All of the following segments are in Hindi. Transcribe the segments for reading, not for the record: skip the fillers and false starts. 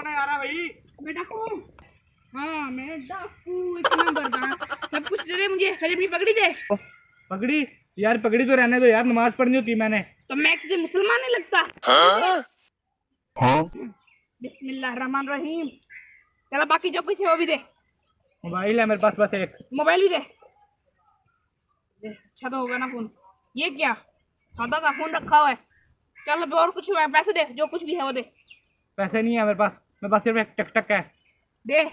कौन है आ रहा भाई? मैं डाकू। हाँ मैं डाकू, इतना बरदान सब कुछ दे दे मुझे, खाली अपनी पगड़ी दे। पगड़ी? यार पगड़ी तो रहने दो यार, नमाज पढ़नी होती मैंने। तो मैं तुझे मुसलमान नहीं लगता? बिस्मिल्लाह रहमान रहीम। चलो बाकी जो कुछ है वो भी दे। मोबाइल है मेरे पास बस एक। मोबाइल भी दे। अच्छा तो होगा ना फोन। ये क्या सादा का फोन रखा हुआ है? चल अब और कुछ हुआ है, पैसे दे, जो कुछ भी है वो दे। पैसे नहीं है मेरे पास सिर्फ एक टक टक है। दे।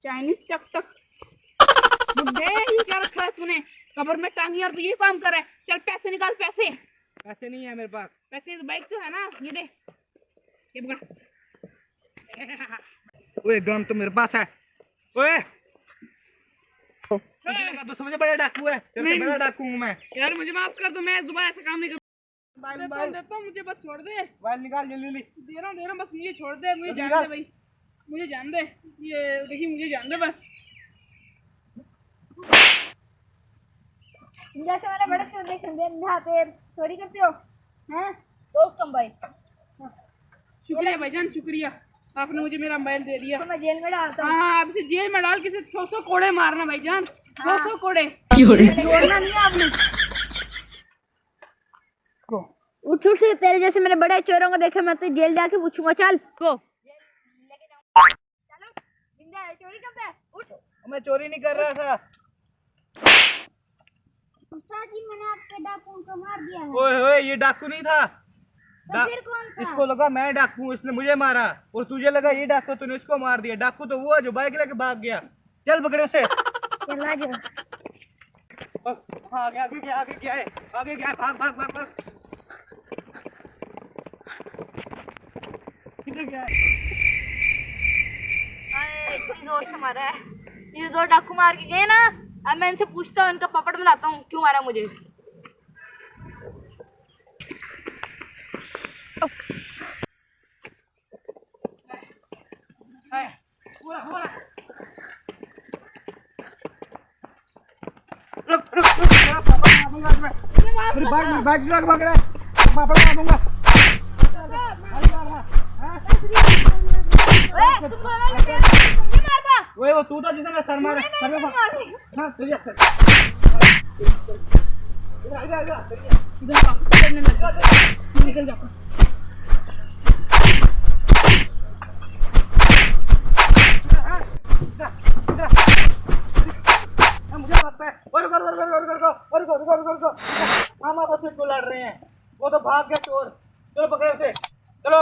चाइनीज टक टक बुड्ढे, ये क्या रखा है तूने कबर में टांगी और तू ये काम कर रहा है? चल पैसे निकाल पैसे। पैसे नहीं है मेरे पास। पैसे तो बाइक तो है ना, ये दे। ये पकड़। ओए गम तो मेरे पास है। ओए तो समझे बड़ा डाकू है, तेरे से बड़ा डाकू हूं मैं। यार मुझे माफ कर दो, मैं दोबारा ऐसा काम नहीं कर। मोबाइल देता हूँ, मुझे बस छोड़ दे। मोबाइल निकाल जल्दी। दे रहा हूँ बस मुझे छोड़ दे, मुझे जान दे भाई, मुझे जान दे। ये देखिए मुझे जान दे बस। जैसे मैंने बड़े से देख पे चोरी करते हो हैं दोस्त तुम भाई। शुक्रिया भाईजान, शुक्रिया, आपने मुझे मेरा मोबाइल दे दिया। तो मैं जेल में डालता हूँ। हाँ अब इसे जेल में डाल के 100 कोड़े मारना भाईजान, 100 कोड़े। छोड़ना नहीं है आपने। उठ उठ, तेरे जैसे मेरे बड़े चोरों को देखे मैं तो जेल जाके पूछूंगा। चल को चलो जिंदा है, चोरी कब है? उठ। मैं चोरी नहीं कर रहा था। उस्ताद जी मैंने आपके डाकू को मार दिया है। ओए ओए ये डाकू नहीं था। तो फिर कौन था? इसको लगा मैं डाकू हूँ, इसने मुझे मारा, और तुझे लगा ये डाकू, तूने इसको मार दिया। डाकू तो वो है जो बाइक लेके भाग गया। चल पकड़े उसे। चल आ जाओ। हाँ आगे आगे क्या है आगे क्या है, भाग भाग भाग भाग। किधर गया है? इतनी जोर से मारा है, ये दो डाकू मार के गए ना। अब मैं इनसे पूछता हूँ, इनका पपड़ बनाता हूँ क्यों मारा मुझे। बाइक चला के भाग रहा है, पापड़ मार दूंगा। ओए वो तू था जिसने मेरा सर मारा। हाँ तुझे निकल जा। मुझे लगता है रुको। हम आपस में क्यों लड़ रहे हैं? वो तो भाग गया चोर। चलो पकड़े उसे, चलो।